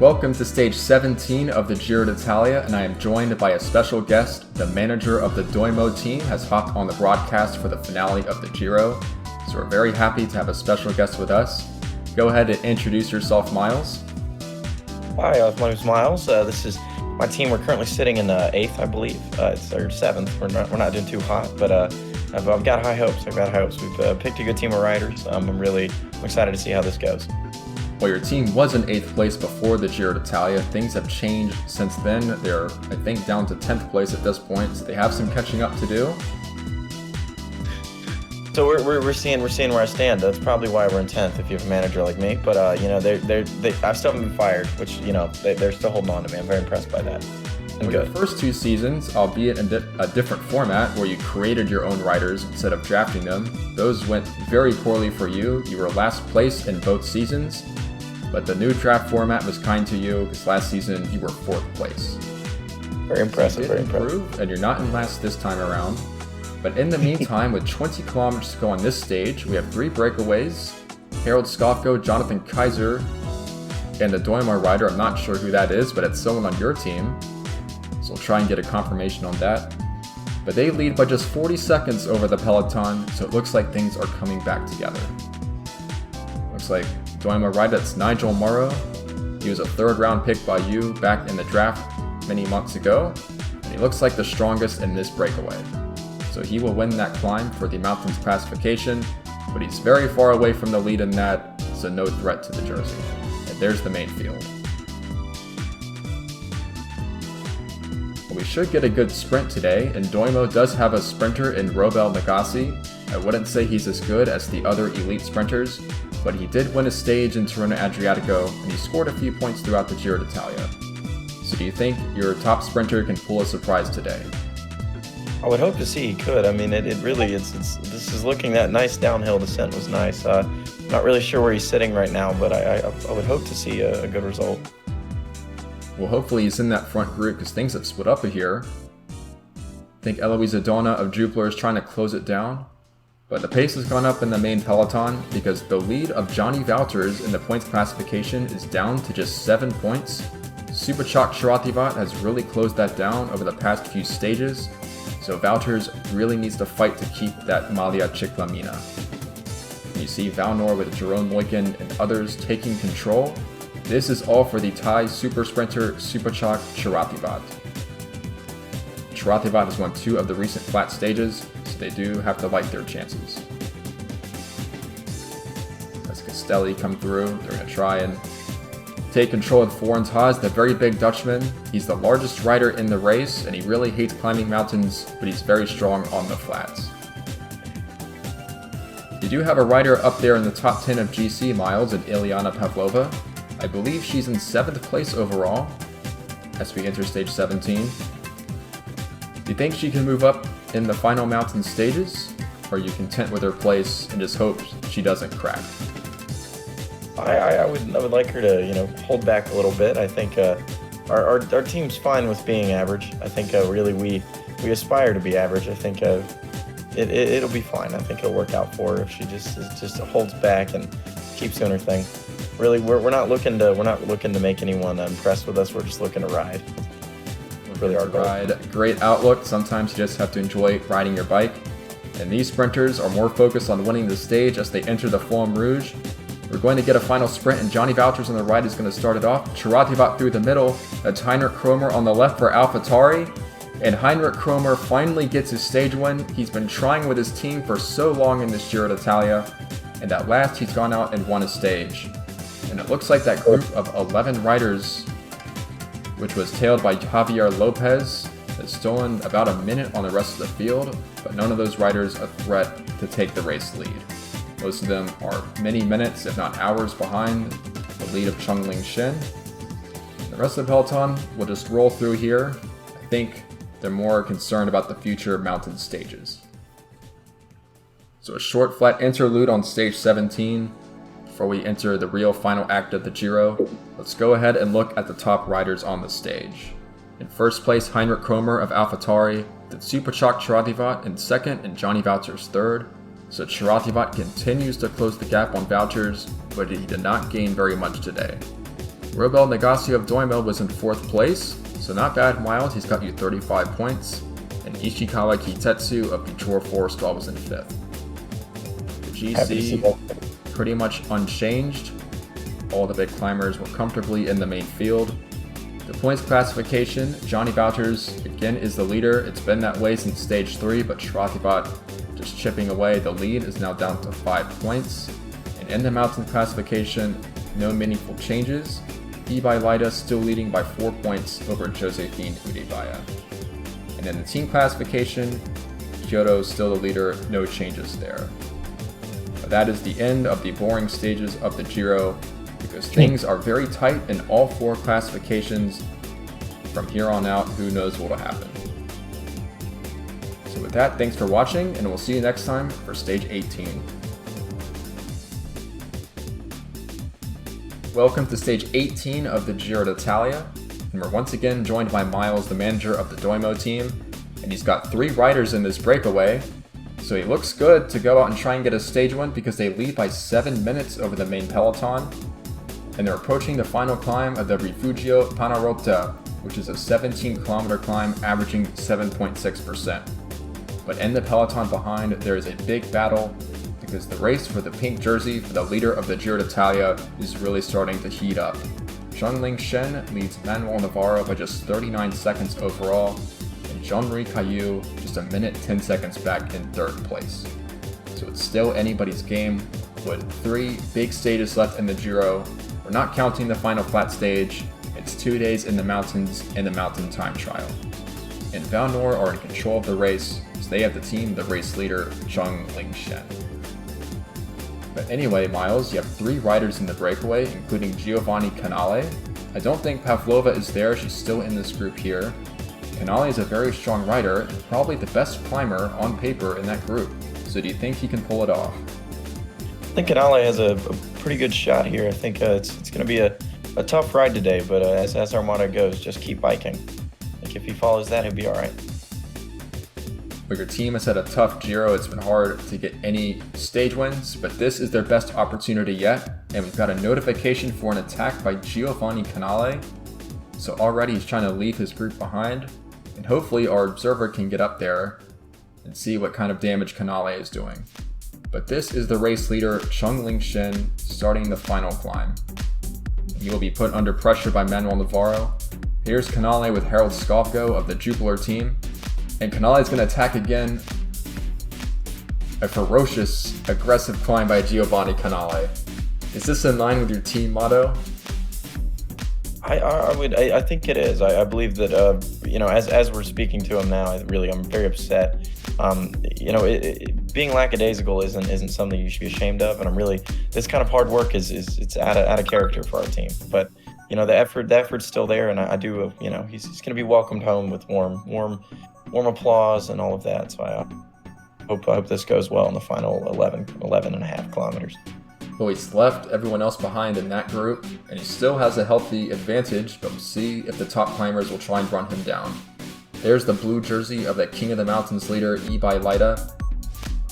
Welcome to stage 17 of the Giro d'Italia, and I am joined by a special guest. The manager of the Doimo team has hopped on the broadcast for the finale of the Giro, so we're very happy to have a special guest with us. Go ahead and introduce yourself, Miles. Hi, my name is Miles. This is my team. We're currently sitting in 8th, I believe. It's our 7th. We're not doing too hot, but I've got high hopes. We've picked a good team of riders. I'm excited to see how this goes. Well, your team was in 8th place before the Giro d'Italia. Things have changed since then. They're, I think, down to 10th place at this point, so they have some catching up to do. So we're seeing where I stand. That's probably why we're in 10th if you have a manager like me. But I still haven't been fired, which they're still holding on to me. I'm very impressed by that. Well, your first two seasons, albeit in a different format where you created your own riders instead of drafting them, those went very poorly for you. You were last place in both seasons. But the new draft format was kind to you because last season you were 4th place. Very impressive, very impressive. And you're not in last this time around. But in the meantime, with 20 kilometers to go on this stage, we have 3 breakaways. Harold Skofko, Jonathan Kaiser, and the Doimo rider. I'm not sure who that is, but it's someone on your team. So we'll try and get a confirmation on that. But they lead by just 40 seconds over the peloton, so it looks like things are coming back together. Looks like Doimo rider, that's Nigel Morrow. He was a 3rd round pick by you back in the draft many months ago, and he looks like the strongest in this breakaway. So he will win that climb for the mountains classification, but he's very far away from the lead in that, so no threat to the jersey. And there's the main field. We should get a good sprint today, and Doimo does have a sprinter in Robel Nagasi. I wouldn't say he's as good as the other elite sprinters, but he did win a stage in Tirreno Adriatico, and he scored a few points throughout the Giro d'Italia. So do you think your top sprinter can pull a surprise today? I would hope to see he could. I mean, this is looking, that nice downhill descent was nice. Not really sure where he's sitting right now, but I would hope to see a good result. Well, hopefully he's in that front group because things have split up here. I think Eloise Adona of Jupiler is trying to close it down. But the pace has gone up in the main peloton because the lead of Johnny Wouters in the points classification is down to just 7 points. Superchak Sharativat has really closed that down over the past few stages, so Wouters really needs to fight to keep that Maglia Ciclamina. You see Vallnord with Jerome Moikin and others taking control. This is all for the Thai super sprinter Superchak Sharativat. Sharativat has won 2 of the recent flat stages, so they do have to like their chances. As Castelli come through, they're going to try and take control of Florence Haas, the very big Dutchman. He's the largest rider in the race, and he really hates climbing mountains, but he's very strong on the flats. You do have a rider up there in the top 10 of GC miles in Ilyana Pavlova. I believe she's in 7th place overall as we enter stage 17. Do you think she can move up in the final mountain stages, or are you content with her place and just hope she doesn't crack? I would like her to hold back a little bit. I think our team's fine with being average. I think really we aspire to be average. I think it'll be fine. I think it'll work out for her if she just holds back and keeps doing her thing. Really, we're not looking to make anyone impressed with us. We're just looking to ride. Really our goal. Great outlook. Sometimes you just have to enjoy riding your bike. And these sprinters are more focused on winning the stage as they enter the Flamme Rouge. We're going to get a final sprint, and Johnny Wouters on the right is going to start it off. Sharativat through the middle. That's Heinrich Kromer on the left for AlphaTauri. And Heinrich Kromer finally gets his stage win. He's been trying with his team for so long in this Giro d'Italia. And at last, he's gone out and won a stage. And it looks like that group of 11 riders, which was tailed by Javier Lopez, has stolen about a minute on the rest of the field, but none of those riders a threat to take the race lead. Most of them are many minutes, if not hours, behind the lead of Lingxin. The rest of the peloton will just roll through here. I think they're more concerned about the future mountain stages. So a short flat interlude on stage 17. Before we enter the real final act of the Giro, let's go ahead and look at the top riders on the stage. In first place, Heinrich Kromer of AlphaTauri, then Superchak Sharativat in 2nd and Johnny Wouters 3rd. So Sharativat continues to close the gap on Wouters, but he did not gain very much today. Robel Negasio of Doimo was in 4th place, so not bad, Miles, he's got you 35 points. And Ishikawa Kitetsu of Pichor Forestwell was in 5th. The GC, pretty much unchanged. All the big climbers were comfortably in the main field. The points classification, Johnny Wouters again is the leader. It's been that way since stage 3, but Shratibot just chipping away. The lead is now down to 5 points. And in the mountain classification, no meaningful changes. Ibai Lida still leading by 4 points over Josephine Udebaya. And in the team classification, Kyoto is still the leader, no changes there. But that is the end of the boring stages of the Giro, because things are very tight in all 4 classifications. From here on out, who knows what will happen. So with that, thanks for watching, and we'll see you next time for Stage 18. Welcome to Stage 18 of the Giro d'Italia, and we're once again joined by Miles, the manager of the Doimo team, and he's got 3 riders in this breakaway, so he looks good to go out and try and get a stage win because they lead by 7 minutes over the main peloton, and they're approaching the final climb of the Rifugio Panarota, which is a 17-kilometer climb averaging 7.6%. But in the peloton behind, there is a big battle, because the race for the pink jersey for the leader of the Giro d'Italia is really starting to heat up. Lingxin leads Manuel Navarro by just 39 seconds overall, and Jean-Marie Cailloux just a minute 10 seconds back in 3rd place. So it's still anybody's game, with 3 big stages left in the Giro. We're not counting the final flat stage. It's 2 days in the mountains and the mountain time trial. And Vallnord are in control of the race, so they have the team, the race leader, Lingxin. But anyway, Miles, you have 3 riders in the breakaway, including Giovanni Canale. I don't think Pavlova is there, she's still in this group here. Canale is a very strong rider, and probably the best climber on paper in that group. So do you think he can pull it off? I think Canale has a pretty good shot here. I think it's going to be a tough ride today, but as our motto goes, just keep biking. I think if he follows that, he'll be all right. But your team has had a tough Giro. It's been hard to get any stage wins, but this is their best opportunity yet. And we've got a notification for an attack by Giovanni Canale. So already he's trying to leave his group behind. And hopefully our observer can get up there and see what kind of damage Canale is doing. But this is the race leader, Lingxin, starting the final climb. He will be put under pressure by Manuel Navarro. Here's Canale with Harold Skovgo of the Jupiler team. And Canale is going to attack again. A ferocious, aggressive climb by Giovanni Canale. Is this in line with your team motto? I think it is. I believe that as we're speaking to him now, I'm very upset. Being lackadaisical isn't something you should be ashamed of, and this kind of hard work it's out of character for our team. But the effort's still there, and I do he's going to be welcomed home with warm applause and all of that. So I hope this goes well in the final 11 and a half kilometers. Well, he's left everyone else behind in that group, and he still has a healthy advantage, but we'll see if the top climbers will try and run him down. There's the blue jersey of the King of the Mountains leader, Ibai Lida.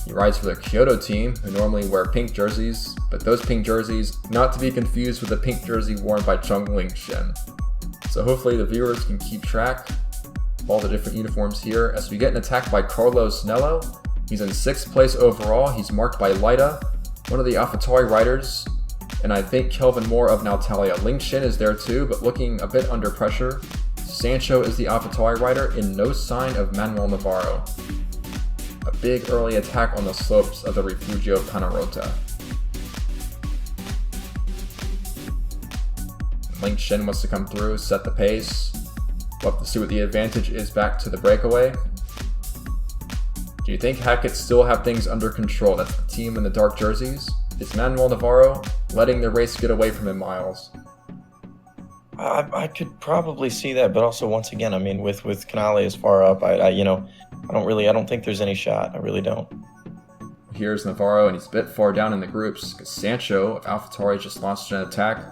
He rides for the Kyoto team, who normally wear pink jerseys, but those pink jerseys not to be confused with the pink jersey worn by Lingxin. So hopefully the viewers can keep track of all the different uniforms here as we get an attack by Carlos Nello. He's in 6th place overall. He's marked by Lida, one of the AlphaTauri riders, and I think Kelvin Moore of Nautalia. Lingxin is there too, but looking a bit under pressure. Sancho is the AlphaTauri rider, and no sign of Manuel Navarro. A big early attack on the slopes of the Rifugio Panarota. Lingxin wants to come through, set the pace. We'll have to see what the advantage is back to the breakaway. Do you think Hackett still have things under control? That's the team in the dark jerseys. Is Manuel Navarro letting the race get away from him, Miles? I could probably see that, but also once again, with Canale as far up, I don't think there's any shot. I really don't. Here's Navarro, and he's a bit far down in the groups because Sancho of AlphaTauri just launched an attack.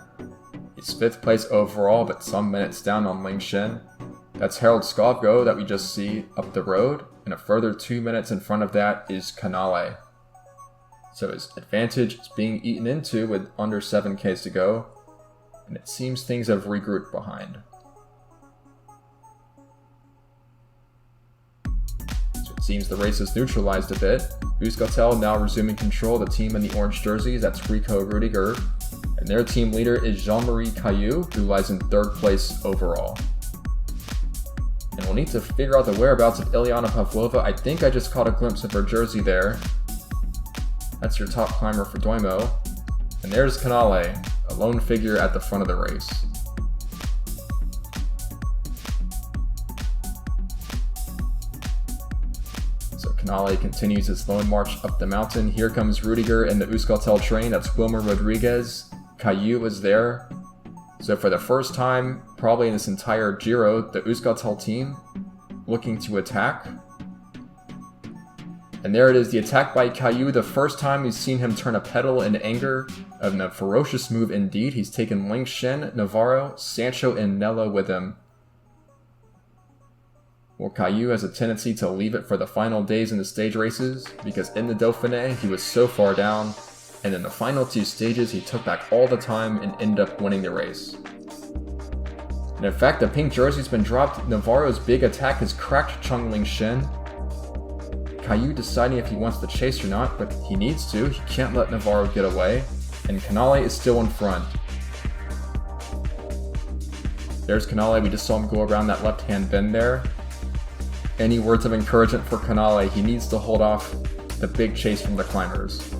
He's 5th place overall, but some minutes down on Lingxin. That's Harold Skovgo that we just see up the road, and a further 2 minutes in front of that is Canale. So his advantage is being eaten into with under 7Ks to go. and it seems things have regrouped behind. So it seems the race is neutralized a bit. Euskaltel now resuming control of the team in the orange jerseys, that's Rico Rudiger, and their team leader is Jean-Marie Cailloux, who lies in 3rd place overall. And we'll need to figure out the whereabouts of Ilyana Pavlova. I think I just caught a glimpse of her jersey there. That's your top climber for Doimo. And there's Canale, a lone figure at the front of the race. So Canale continues his lone march up the mountain. Here comes Rudiger in the Euskaltel train. That's Wilmer Rodriguez. Cailloux is there. So for the first time, probably in this entire Giro, the Euskaltel team looking to attack. And there it is, the attack by Cailloux. The first time we've seen him turn a pedal in anger. A ferocious move indeed. He's taken Lingxin, Navarro, Sancho, and Nello with him. Well, Cailloux has a tendency to leave it for the final days in the stage races, because in the Dauphiné, he was so far down. And in the final 2 stages, he took back all the time and ended up winning the race. And in fact, the pink jersey's been dropped. Navarro's big attack has cracked Cheng Lingxin. Cailloux deciding if he wants to chase or not, but he needs to. He can't let Navarro get away. And Canale is still in front. There's Canale. We just saw him go around that left-hand bend there. Any words of encouragement for Canale? He needs to hold off the big chase from the climbers.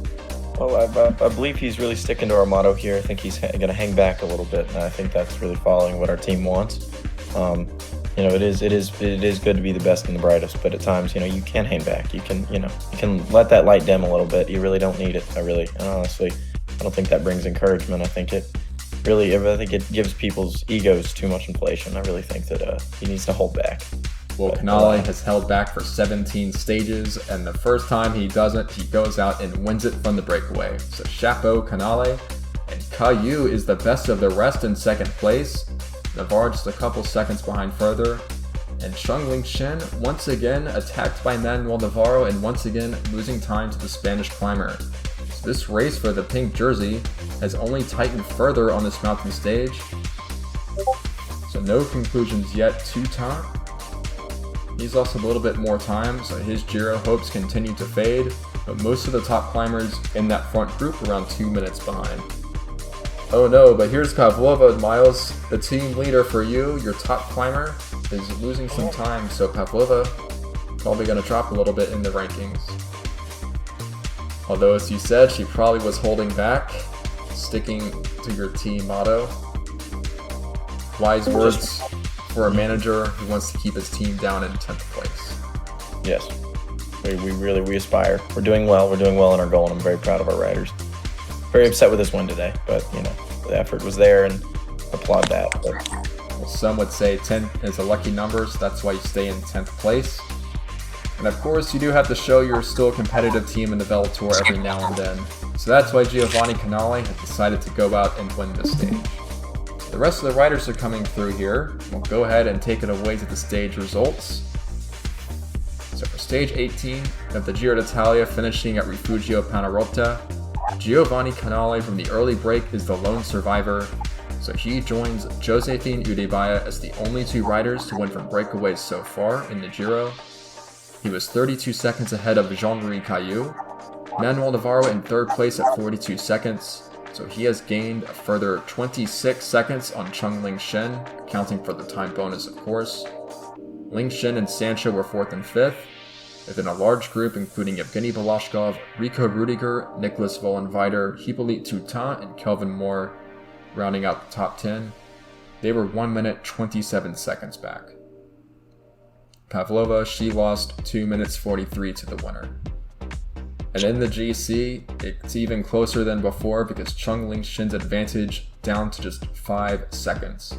Well, I believe he's really sticking to our motto here. I think he's going to hang back a little bit, and I think that's really following what our team wants. It is good to be the best and the brightest, but at times, you can hang back. You can let that light dim a little bit. You really don't need it. Honestly, I don't think that brings encouragement. I think it gives people's egos too much inflation. I really think that he needs to hold back. Well, Canale has held back for 17 stages, and the first time he doesn't, he goes out and wins it from the breakaway. So chapeau, Canale. And Cailloux is the best of the rest in 2nd place. Navarro just a couple seconds behind further. And Cheng Lingxin once again attacked by Manuel Navarro and once again losing time to the Spanish climber. So this race for the pink jersey has only tightened further on this mountain stage. So no conclusions yet to Tom. He's also a little bit more time, so his Giro hopes continue to fade, but most of the top climbers in that front group around 2 minutes behind. Oh no, but here's Pavlova, Miles, the team leader for you. Your top climber is losing some time, so Pavlova probably going to drop a little bit in the rankings. Although, as you said, she probably was holding back, sticking to your team motto. Wise words for a manager who wants to keep his team down in 10th place. Yes, we aspire. We're doing well in our goal, and I'm very proud of our riders. Very upset with this win today, but the effort was there, and applaud that. But well, some would say 10 is a lucky number, so that's why you stay in 10th place. And of course, you do have to show you're still a competitive team in the VeloTour every now and then. So that's why Giovanni Canale has decided to go out and win this stage. The rest of the riders are coming through here. We'll go ahead and take it away to the stage results. So for stage 18 of the Giro d'Italia finishing at Rifugio Panarotta, Giovanni Canale from the early break is the lone survivor. So he joins Josephine Udebaya as the only 2 riders to win from breakaways so far in the Giro. He was 32 seconds ahead of Jean-Marie Cailloux. Manuel Navarro in 3rd place at 42 seconds. So he has gained a further 26 seconds on Cheng Lingxin, accounting for the time bonus of course. Lingxin and Sancho were 4th and 5th, within a large group including Evgeny Balashkov, Rico Rudiger, Nicholas Vollenweider, Hippolyte Toutain, and Kelvin Moore, rounding out the top 10. They were 1 minute 27 seconds back. Pavlova, she lost 2 minutes 43 to the winner. And in the GC, it's even closer than before because Cheng Lingxin's advantage down to just 5 seconds.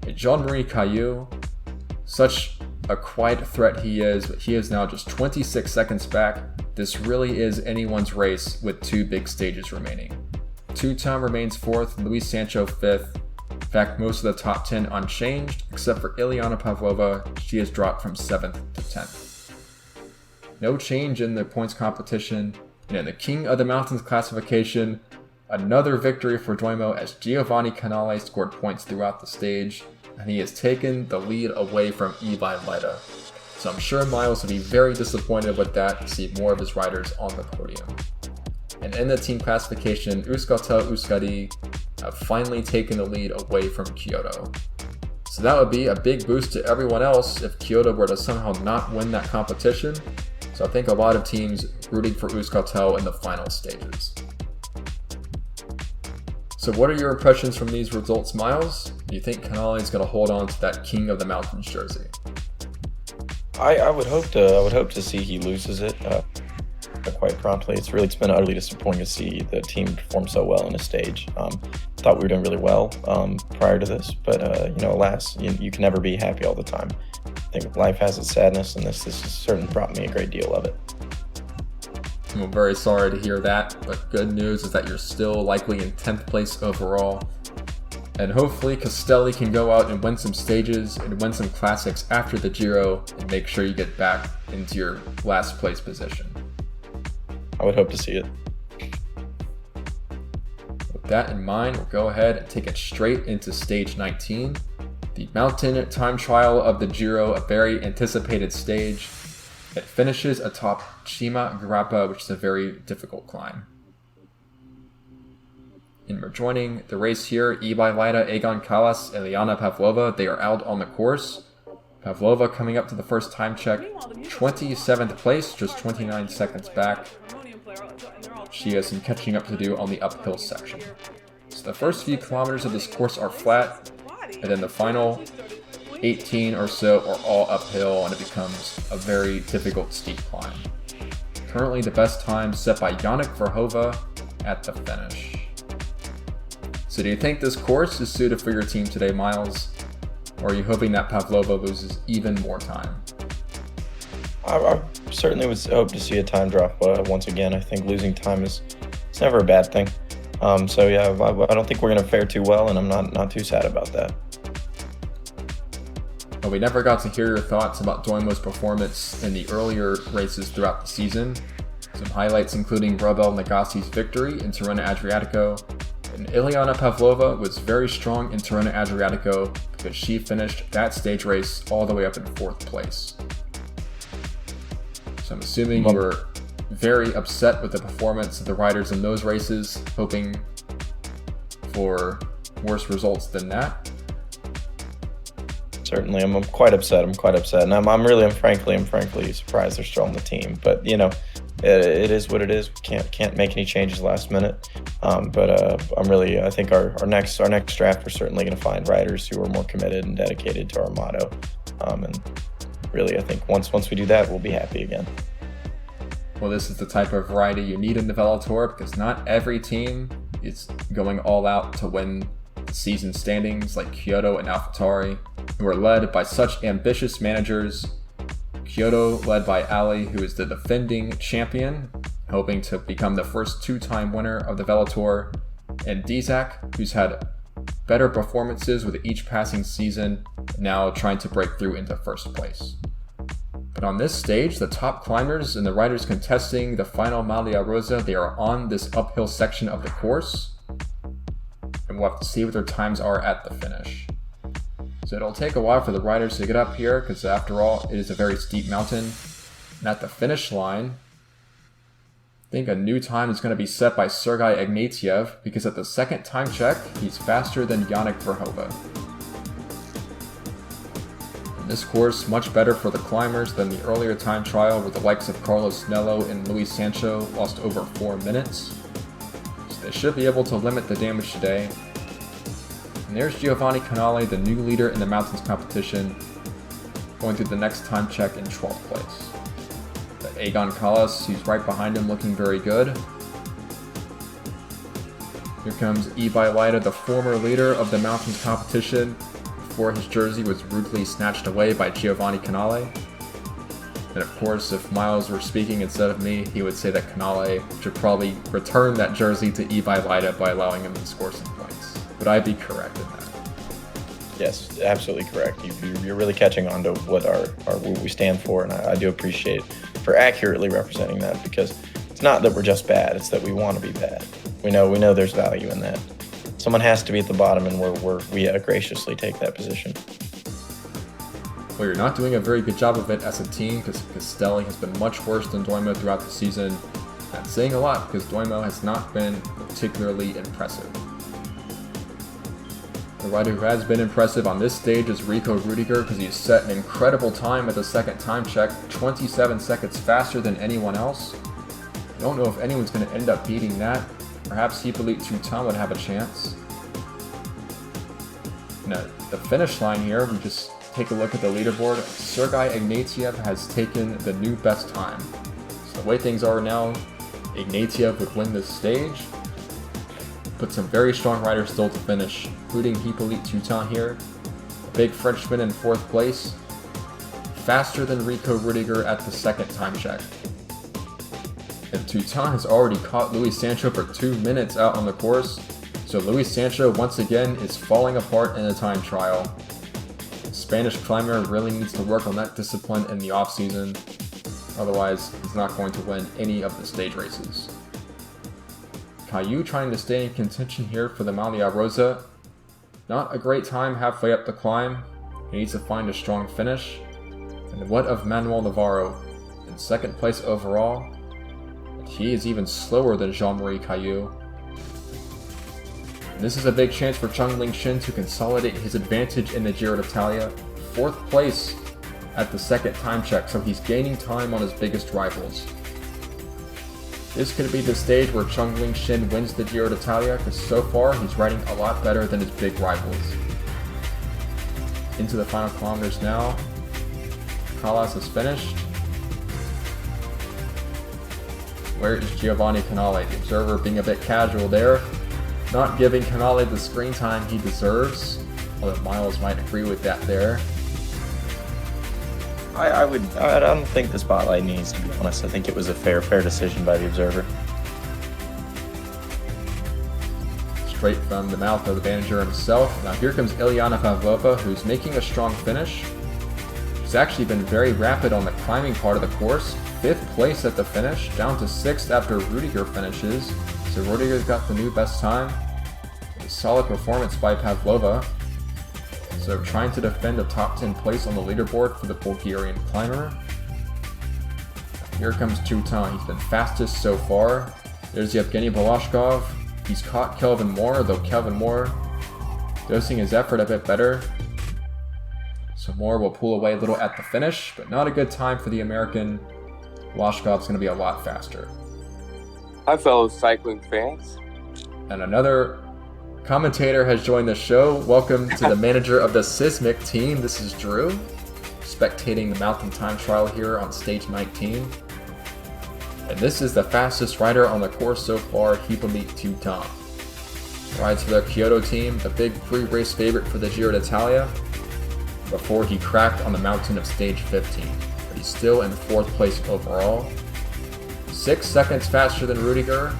Jean-Marie Cailloux, such a quiet threat he is, but he is now just 26 seconds back. This really is anyone's race with 2 big stages remaining. Toutain remains 4th, Luis Sancho 5th. In fact, most of the top 10 unchanged, except for Ilyana Pavlova. She has dropped from 7th to 10th. No change in the points competition, and in the King of the Mountains classification, Another victory for Doimo as Giovanni Canale scored points throughout the stage, and he has taken the lead away from Vallnord. So I'm sure Miles will be very disappointed with that to see more of his riders on the podium. And in the team classification, Euskaltel-Euskadi have finally taken the lead away from Kyoto. So that would be a big boost to everyone else if Kyoto were to somehow not win that competition. So I think a lot of teams rooting for Euskaltel in the final stages. So what are your impressions from these results, Miles? Do you think Canale is going to hold on to that King of the Mountains jersey? I would hope to see he loses it quite promptly. It's been utterly disappointing to see the team perform so well on a stage. Thought we were doing really well prior to this, but alas, you can never be happy all the time. I think life has its sadness, and this has certainly brought me a great deal of it. I'm very sorry to hear that, but good news is that you're still likely in 10th place overall. And hopefully Castelli can go out and win some stages and win some classics after the Giro and make sure you get back into your last place position. I would hope to see it. With that in mind, we'll go ahead and take it straight into stage 19. The mountain time trial of the Giro, a very anticipated stage. It finishes atop Cima Grappa, which is a very difficult climb. And we're joining the race here, Vallnord, Egan Kalas, and Liana Pavlova. They are out on the course. Pavlova coming up to the first time check, 27th place, just 29 seconds back. She has some catching up to do on the uphill section. So the first few kilometers of this course are flat, and then the final 18 or so are all uphill, and it becomes a very difficult steep climb. Currently the best time set by Yannick Verhoeven at the finish. So do you think this course is suited for your team today, Miles? Or are you hoping that Pavlova loses even more time? I certainly would hope to see a time drop once again. I think losing time it's never a bad thing. So yeah, I don't think we're going to fare too well, and I'm not too sad about that. Well, we never got to hear your thoughts about Doimo's performance in the earlier races throughout the season. Some highlights including Robel Nagassi's victory in Tirreno Adriatico, and Ileana Pavlova was very strong in Tirreno Adriatico because she finished that stage race all the way up in 4th place. So I'm assuming you were very upset with the performance of the riders in those races, hoping for worse results than that. Certainly, I'm quite upset. And I'm frankly surprised they're still on the team. But it is what it is. We can't make any changes last minute. I think our next draft, we're certainly going to find riders who are more committed and dedicated to our motto. And really, I think once we do that, we'll be happy again. Well, this is the type of variety you need in the VeloTour because not every team is going all out to win season standings like Kyoto and AlphaTauri, who are led by such ambitious managers. Kyoto led by Ali, who is the defending champion, hoping to become the first 2-time winner of the VeloTour, and Dizak, who's had better performances with each passing season, now trying to break through into first place. But on this stage, the top climbers and the riders contesting the final Maglia Rosa, they are on this uphill section of the course, and we'll have to see what their times are at the finish. So it'll take a while for the riders to get up here, because after all, it is a very steep mountain. And at the finish line, I think a new time is going to be set by Sergei Ignatiev, because at the second time check, he's faster than Yannick Verhoeven. And this course, much better for the climbers than the earlier time trial where the likes of Carlos Nello and Luis Sancho lost over 4 minutes. So they should be able to limit the damage today. And there's Giovanni Canale, the new leader in the mountains competition, going through the next time check in 12th place. The Egan Kalas, who's right behind him, looking very good. Here comes Vallnord, the former leader of the mountains competition, before his jersey was rudely snatched away by Giovanni Canale. And of course, if Miles were speaking instead of me, he would say that Canale should probably return that jersey to Vallnord by allowing him to score some points. Would I be correct in that? Yes, absolutely correct. You're really catching on to what what we stand for, and I do appreciate for accurately representing that, because it's not that we're just bad, it's that we want to be bad. We know there's value in that. Someone has to be at the bottom, and we graciously take that position. Well, you're not doing a very good job of it as a team because Castelli has been much worse than Doimo throughout the season. That's saying a lot because Doimo has not been particularly impressive. The rider who has been impressive on this stage is Rico Rudiger because he's set an incredible time at the second time check, 27 seconds faster than anyone else. I don't know if anyone's going to end up beating that. Perhaps Hippolyte Toutain would have a chance. Now, the finish line here, we just take a look at the leaderboard. Sergei Ignatiev has taken the new best time. So the way things are now, Ignatiev would win this stage. But some very strong riders still to finish, including Hippolyte Toutain here. A big Frenchman in 4th place. Faster than Rico Rudiger at the second time check. And Toutain has already caught Luis Sancho for 2 minutes out on the course. So Luis Sancho once again is falling apart in a time trial. The Spanish climber really needs to work on that discipline in the off-season. Otherwise, he's not going to win any of the stage races. Cailloux trying to stay in contention here for the Maglia Rosa. Not a great time halfway up the climb. He needs to find a strong finish. And what of Manuel Navarro? In 2nd place overall. And he is even slower than Jean-Marie Cailloux. And this is a big chance for Lingxin to consolidate his advantage in the Giro d'Italia. 4th place at the second time check, so he's gaining time on his biggest rivals. This could be the stage where Lingxin wins the Giro d'Italia, because so far he's riding a lot better than his big rivals. Into the final kilometers now. Callas is finished. Where is Giovanni Canale? The observer being a bit casual there. Not giving Canale the screen time he deserves. Although Miles might agree with that there. I don't think the spotlight needs, to be honest. I think it was a fair decision by the observer. Straight from the mouth of the manager himself. Now here comes Ilyana Pavlova, who's making a strong finish. She's actually been very rapid on the climbing part of the course. 5th place at the finish, down to 6th after Rudiger finishes. So Rudiger's got the new best time. A solid performance by Pavlova. So trying to defend the top 10 place on the leaderboard for the Bulgarian climber. Here comes Toutain. He's been fastest so far. There's Yevgeny Balashkov. He's caught Kelvin Moore, though Kelvin Moore dosing his effort a bit better. So Moore will pull away a little at the finish, but not a good time for the American. Balashkov's going to be a lot faster. Hi, fellow cycling fans. And another commentator has joined the show. Welcome to the manager of the Sismic team. This is Drew, spectating the mountain time trial here on stage 19. And this is the fastest rider on the course so far, Hippolyte Toutain. Rides for the Kyoto team, the big pre-race favorite for the Giro d'Italia, before he cracked on the mountain of stage 15. But he's still in 4th place overall. 6 seconds faster than Rudiger.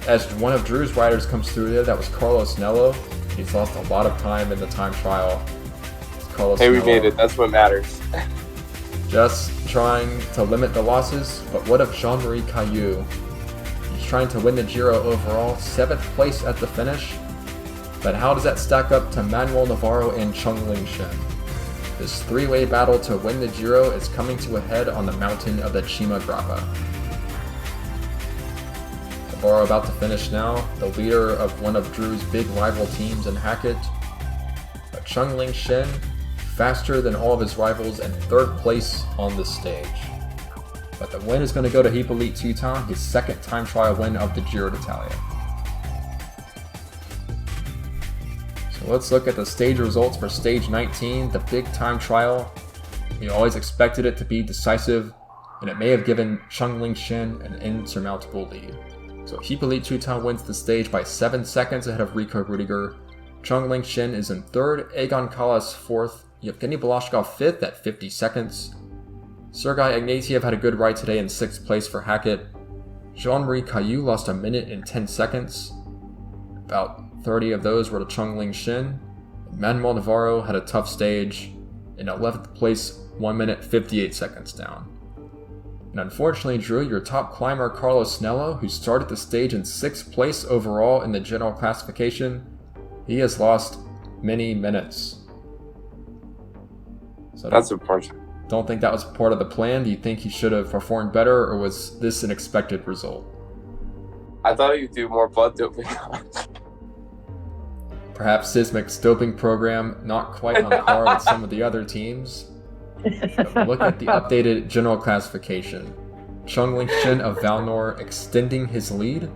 As one of Drew's riders comes through there, that was Carlos Nello. He's lost a lot of time in the time trial. Hey, we made it. That's what matters. Just trying to limit the losses, but what of Jean-Marie Cailloux? He's trying to win the Giro overall, 7th place at the finish. But how does that stack up to Manuel Navarro and Lingxin? This 3-way battle to win the Giro is coming to a head on the mountain of the Cima Grappa. Navarro about to finish now, the leader of one of Drew's big rival teams in Hackett. But Lingxin, faster than all of his rivals and 3rd place on the stage. But the win is going to go to Hippolyte Toutain, his 2nd time trial win of the Giro d'Italia. So let's look at the stage results for stage 19, the big time trial. We always expected it to be decisive, and it may have given Lingxin an insurmountable lead. So Hippolyte Toutain wins the stage by 7 seconds ahead of Rico Rudiger. Lingxin is in 3rd, Egon Callas 4th, Yevgeny Balashkov 5th at 50 seconds. Sergei Ignatiev had a good ride today in 6th place for Hackett. Jean-Marie Cailloux lost a minute and 10 seconds. About 30 of those were to Lingxin. Manuel Navarro had a tough stage. In 11th place, 1 minute 58 seconds down. And unfortunately, Drew, your top climber, Carlos Snello, who started the stage in 6th place overall in the general classification, he has lost many minutes. So that's unfortunate. Don't think that was part of the plan? Do you think he should have performed better, or was this an expected result? I thought he'd do more blood doping. Perhaps Sismic's doping program not quite on par with some of the other teams. But look at the updated general classification. Lingxin of Vallnord extending his lead.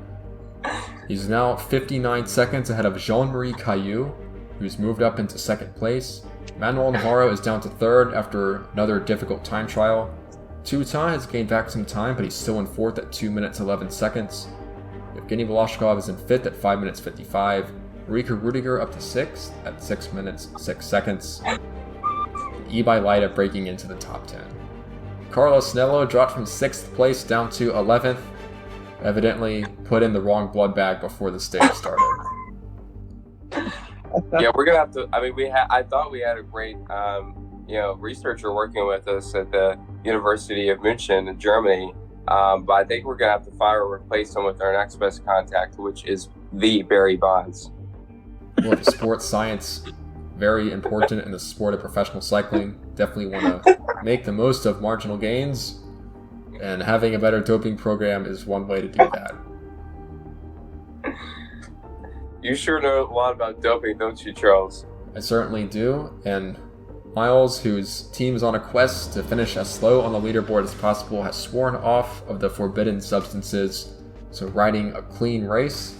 He's now 59 seconds ahead of Jean-Marie Cailloux, who's moved up into 2nd place. Manuel Navarro is down to 3rd after another difficult time trial. Tuta has gained back some time, but he's still in 4th at 2 minutes 11 seconds. Evgeny Volashkov is in 5th at 5 minutes 55. Rika Rudiger up to 6th at 6 minutes 6 seconds. Ibai Leida breaking into the top 10. Carlos Snello dropped from 6th place down to 11th. Evidently put in the wrong blood bag before the stage started. Yeah, we're gonna have to. I mean, I thought we had a great, researcher working with us at the University of München in Germany. But I think we're gonna have to fire or replace him with our next best contact, which is the Barry Bonds. Well, the sports science, very important in the sport of professional cycling. Definitely want to make the most of marginal gains, and having a better doping program is one way to do that. You sure know a lot about doping, don't you, Charles? I certainly do, and Miles, whose team is on a quest to finish as slow on the leaderboard as possible, has sworn off of the forbidden substances, so riding a clean race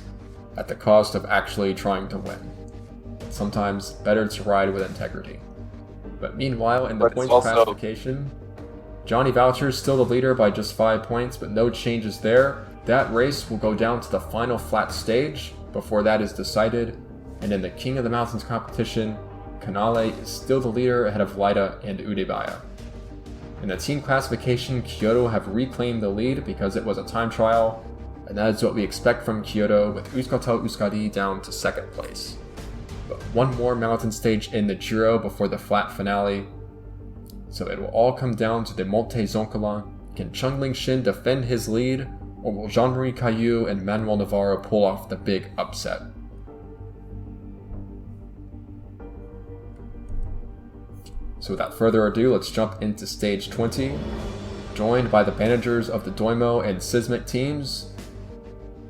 at the cost of actually trying to win. Sometimes better to ride with integrity. But meanwhile, in the points classification, Johnny Voucher is still the leader by just 5 points, but no changes there. That race will go down to the final flat stage before that is decided, and in the King of the Mountains competition, Canale is still the leader ahead of Leida and Udebaya. In the team classification, Kyoto have reclaimed the lead because it was a time trial, and that is what we expect from Kyoto, with Euskaltel-Euskadi down to 2nd place. But one more mountain stage in the Giro before the flat finale, so it will all come down to the Monte Zoncolan. Can Cheng Lingxin defend his lead, or will Jean-Marie Cailloux and Manuel Navarro pull off the big upset? So without further ado, let's jump into stage 20, joined by the managers of the Doimo and Sismic teams,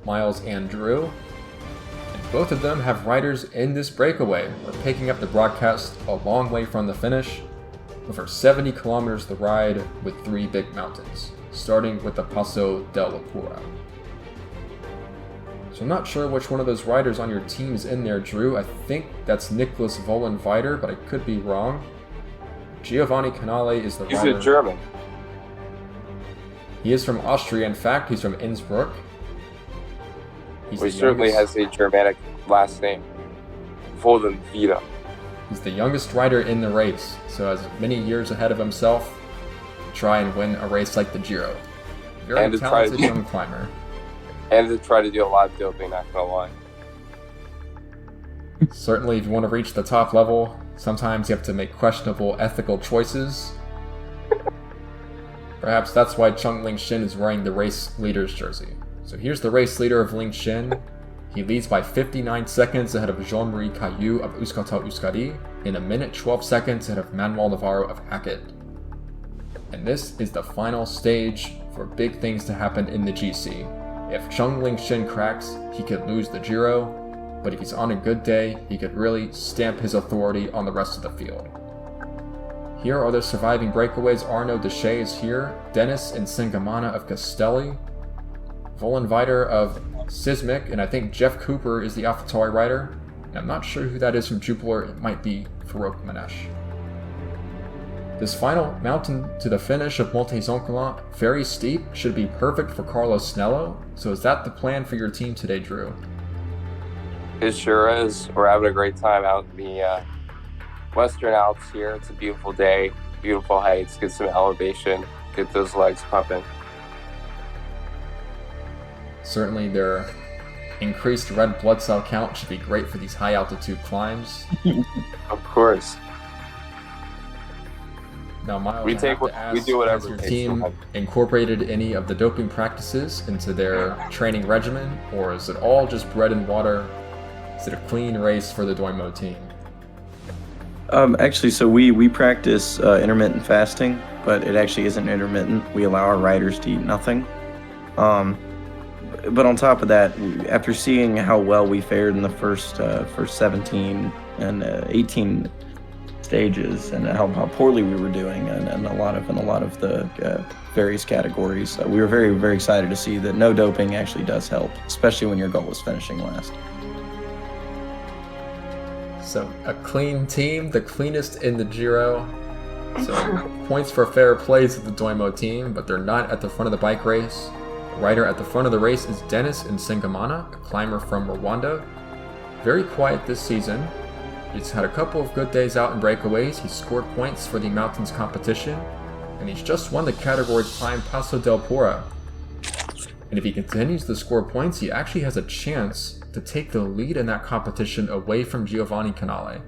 Miles and Drew. And both of them have riders in this breakaway. We're picking up the broadcast a long way from the finish, over 70 kilometers to ride with 3 big mountains, starting with the Paso de la Pura. So I'm not sure which one of those riders on your team is in there, Drew. I think that's Nicholas Vollenweider, but I could be wrong. Giovanni Canale is the rider. He's a German. He is from Austria. In fact, he's from Innsbruck. He certainly has a Germanic last name. Vollenweider. He's the youngest rider in the race, so has many years ahead of himself to try and win a race like the Giro. Very talented young climber. And to try to do a lot of doping, not gonna lie. Certainly, if you want to reach the top level, sometimes you have to make questionable ethical choices. Perhaps that's why Cheng Lingxin is wearing the race leader's jersey. So here's the race leader of Lingxin. He leads by 59 seconds ahead of Jean-Marie Cailloux of Euskaltel-Euskadi, in 1 minute 12 seconds ahead of Manuel Navarro of Hackett. And this is the final stage for big things to happen in the GC. If Cheng Lingxin cracks, he could lose the Giro, but if he's on a good day, he could really stamp his authority on the rest of the field. Here are the surviving breakaways. Arnaud Deschet is here, Dennis and Sengamana of Castelli, Vollenweider of Sismic, and I think Jeff Cooper is the AlphaTauri rider. And I'm not sure who that is from Jupiler. It might be Farouk Manesh. This final mountain to the finish of Monte Zoncolan, very steep, should be perfect for Carlos Snello. So is that the plan for your team today, Drew? It sure is. We're having a great time out in the Western Alps here. It's a beautiful day, beautiful heights, get some elevation, get those legs pumping. Certainly their increased red blood cell count should be great for these high altitude climbs. Of course. Now, Miles, We I have to ask, we do whatever has your it takes to team have. incorporated any of the doping practices into their training regimen, or is it all just bread and water? Is it a clean race for the Doimo team? Actually, so we practice intermittent fasting, but it actually isn't intermittent. We allow our riders to eat nothing. But on top of that, after seeing how well we fared in the first 17 and 18 stages, and how poorly we were doing, and a lot of the various categories, we were very, very excited to see that no doping actually does help, especially when your goal is finishing last. So a clean team, the cleanest in the Giro. So points for fair play to the Doimo team, but they're not at the front of the bike race. The rider at the front of the race is Dennis Nsengamana, a climber from Rwanda. Very quiet this season. He's had a couple of good days out in breakaways. He's scored points for the mountains competition, and he's just won the category climb Passo del Pora. And if he continues to score points, he actually has a chance to take the lead in that competition away from Giovanni Canale.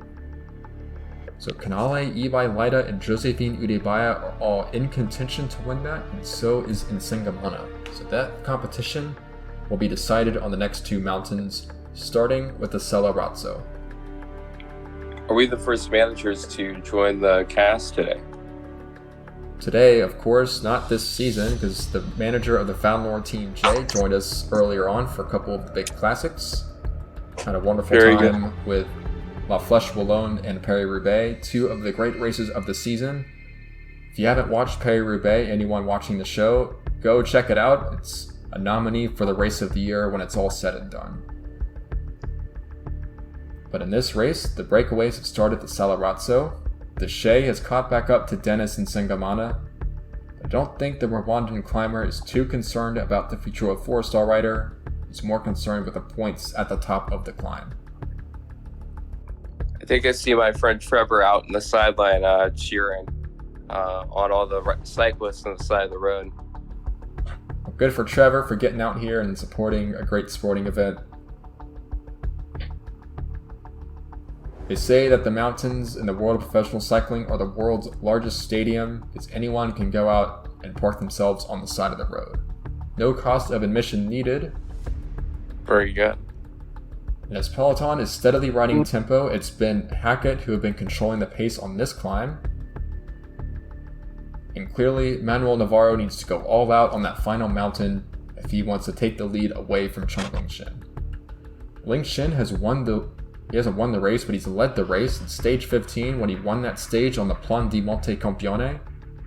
So Canale, Ibai Leida, and Josephine Udebaya are all in contention to win that, and so is Nsengamana. So that competition will be decided on the next two mountains, starting with the Salarazzo. Are we the first managers to join the cast today? Today, of course, not this season, because the manager of the Vallnord team, Jay, joined us earlier on for a couple of the big classics. Had a wonderful time with La Flèche Wallonne and Paris-Roubaix, two of the great races of the season. If you haven't watched Paris-Roubaix, anyone watching the show, go check it out. It's a nominee for the race of the year when it's all said and done. But in this race, the breakaways have started at Salarazzo. The Shea has caught back up to Dennis Nsengamana. I don't think the Rwandan climber is too concerned about the future of four-star rider. He's more concerned with the points at the top of the climb. I think I see my friend Trevor out in the sideline cheering on all the cyclists on the side of the road. Well, good for Trevor for getting out here and supporting a great sporting event. They say that the mountains in the world of professional cycling are the world's largest stadium, because anyone can go out and park themselves on the side of the road. No cost of admission needed. Very good. And as Peloton is steadily riding tempo, it's been Hackett who have been controlling the pace on this climb. And clearly, Manuel Navarro needs to go all out on that final mountain if he wants to take the lead away from Cheng Lingxin. Lingxin hasn't won the race, but he's led the race in stage 15 when he won that stage on the Plan di Monte Campione,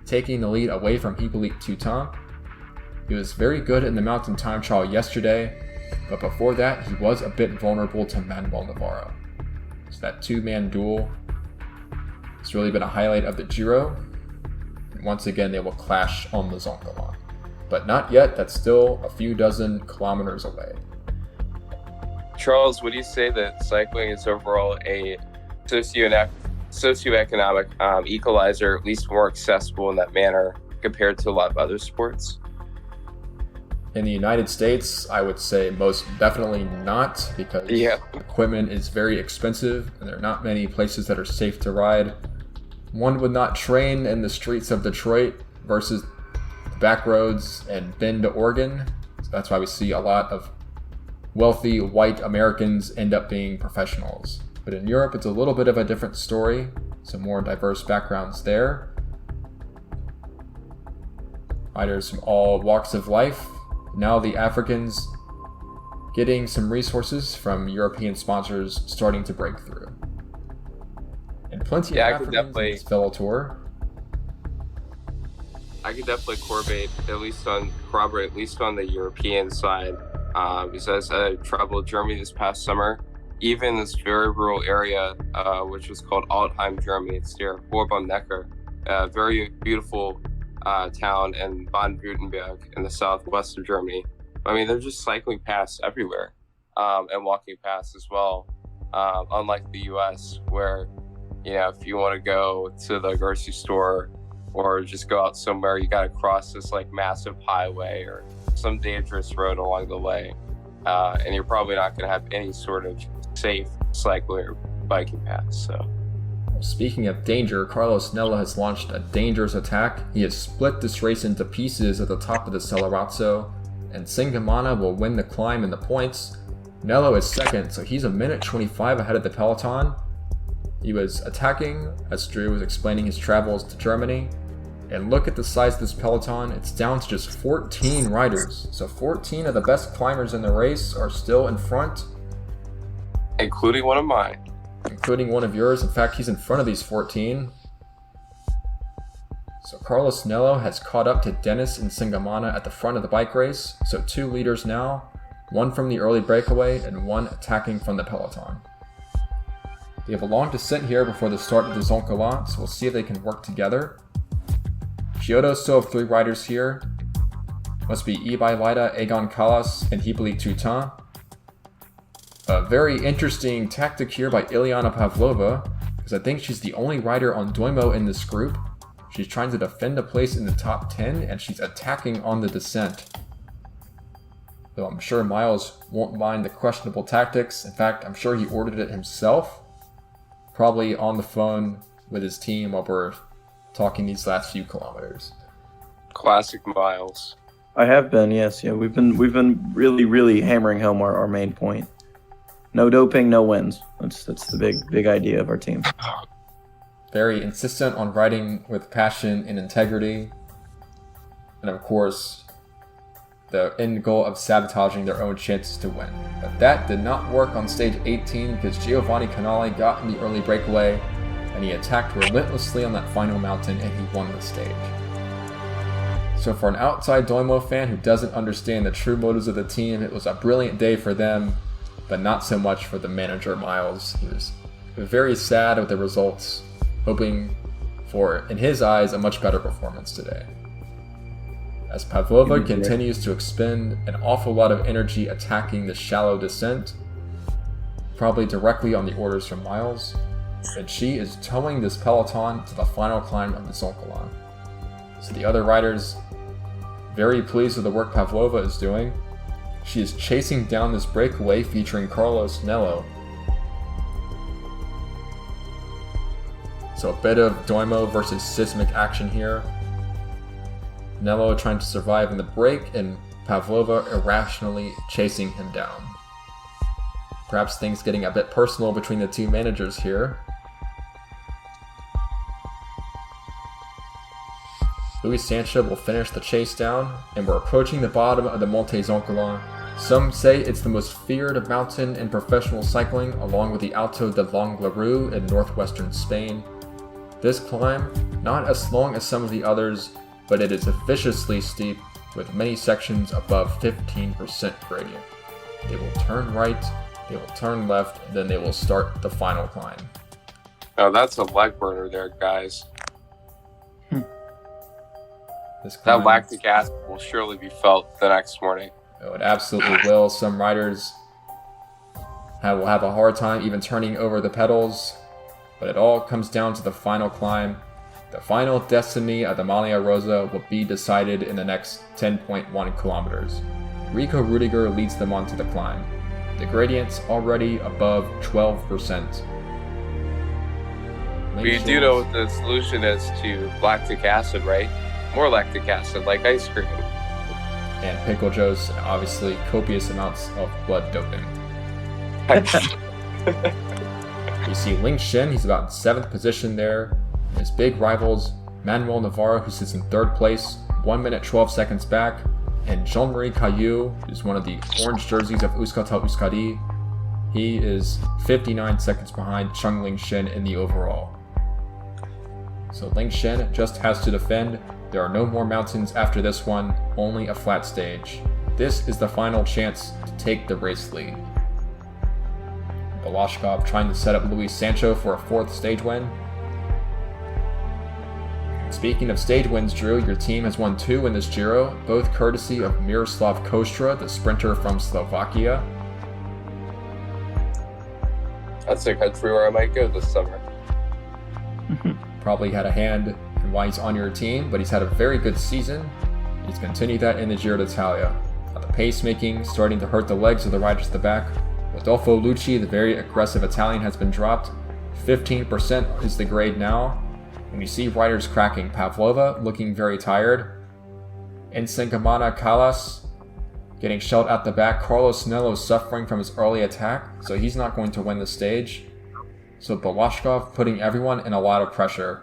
taking the lead away from Hippolyte Toutain. He was very good in the mountain time trial yesterday, but before that he was a bit vulnerable to Manuel Navarro. So that two-man duel has really been a highlight of the Giro, and once again they will clash on the Zoncolan. But not yet, that's still a few dozen kilometers away. Charles, would you say that cycling is overall a socioeconomic equalizer, at least more accessible in that manner compared to a lot of other sports? In the United States, I would say most definitely not, because equipment is very expensive and there are not many places that are safe to ride. One would not train in the streets of Detroit versus the back roads and Bend, Oregon. So that's why we see a lot of wealthy white Americans end up being professionals. But in Europe, it's a little bit of a different story. Some more diverse backgrounds there. Riders from all walks of life. Now the Africans getting some resources from European sponsors starting to break through. And plenty of Africans in this VeloTour. I could definitely corroborate at least on the European side. Because I traveled Germany this past summer, even this very rural area, which was called Altheim, Germany. It's near Vorb-am-Neckar, a very beautiful town in Baden-Württemberg in the southwest of Germany. I mean, they're just cycling past everywhere and walking past as well. Unlike the US, where, if you want to go to the grocery store or just go out somewhere, you got to cross this massive highway or some dangerous road along the way, and you're probably not going to have any sort of safe cycling or biking path. So Speaking of danger, Carlos Nella has launched a dangerous attack. He has split this race into pieces at the top of the Celerazzo, and Singamana will win the climb in the points. Nello is second, so he's a minute 25 ahead of the peloton. He was attacking as Drew was explaining his travels to Germany. And look at the size of this peloton, it's down to just 14 riders. So 14 of the best climbers in the race are still in front. Including one of mine. Including one of yours. In fact, he's in front of these 14. So Carlos Nello has caught up to Dennis and Singamana at the front of the bike race. So 2 leaders now, one from the early breakaway and one attacking from the peloton. They have a long descent here before the start of the Zoncolan, so we'll see if they can work together. Kyoto still have 3 riders here. Must be Ibai Lida, Egon Callas, and Hippolyte Toutain. A very interesting tactic here by Ilyana Pavlova, because I think she's the only rider on Doimo in this group. She's trying to defend a place in the top 10, and she's attacking on the descent. Though I'm sure Miles won't mind the questionable tactics. In fact, I'm sure he ordered it himself. Probably on the phone with his team while we're talking these last few kilometers. Classic Miles. I have been, yes. Yeah, we've been really hammering home our main point. No doping, no wins. That's the big idea of our team. Very insistent on riding with passion and integrity. And of course, the end goal of sabotaging their own chances to win. But that did not work on stage 18 because Giovanni Canale got in the early breakaway and he attacked relentlessly on that final mountain and he won the stage. So for an outside Doimo fan who doesn't understand the true motives of the team, it was a brilliant day for them, but not so much for the manager Miles. He was very sad with the results, hoping for, in his eyes, a much better performance today. As Pavlova continues to expend an awful lot of energy attacking the shallow descent, probably directly on the orders from Miles, and she is towing this peloton to the final climb of the Zoncolan. So the other riders, very pleased with the work Pavlova is doing. She is chasing down this breakaway featuring Carlos Nello. So a bit of Doimo versus Sismic action here. Nello trying to survive in the break and Pavlova irrationally chasing him down. Perhaps things getting a bit personal between the two managers here. Luis Sancho will finish the chase down, and we're approaching the bottom of the Monte Zoncolan. Some say it's the most feared mountain in professional cycling, along with the Alto de Longlarue in northwestern Spain. This climb, not as long as some of the others, but it is viciously steep, with many sections above 15% gradient. They will turn right, they will turn left, and then they will start the final climb. Oh, that's a leg burner there, guys. That lactic acid will surely be felt the next morning. Oh, it absolutely will. Some riders will have a hard time even turning over the pedals, but it all comes down to the final climb. The final destiny of the Maglia Rosa will be decided in the next 10.1 kilometers. Rico Rudiger leads them onto the climb. The gradient's already above 12%. But you do know what the solution is to lactic acid, right? More lactic acid, like ice cream. And Pickle Joe's, and obviously copious amounts of blood doping. You see Lingxin, he's about in 7th position there. His big rivals, Manuel Navarro, who sits in 3rd place, 1 minute 12 seconds back, and Jean-Marie Cailloux, who's one of the orange jerseys of Euskaltel-Euskadi. He is 59 seconds behind Cheng Lingxin in the overall. So Lingxin just has to defend. There are no more mountains after this one, only a flat stage. This is the final chance to take the race lead. Balashkov trying to set up Luis Sancho for a 4th stage win. Speaking of stage wins, Drew, your team has won 2 in this Giro, both courtesy of Miroslav Kostra, the sprinter from Slovakia. That's a country where I might go this summer. Probably had a hand in why he's on your team, but he's had a very good season. He's continued that in the Giro d'Italia. The pacemaking starting to hurt the legs of the riders at the back. Rodolfo Lucci, the very aggressive Italian, has been dropped. 15% is the grade now. And you see riders cracking. Pavlova looking very tired. Ensengamana Kalas getting shelled at the back. Carlos Nello suffering from his early attack, so he's not going to win the stage. So Balashkov putting everyone in a lot of pressure.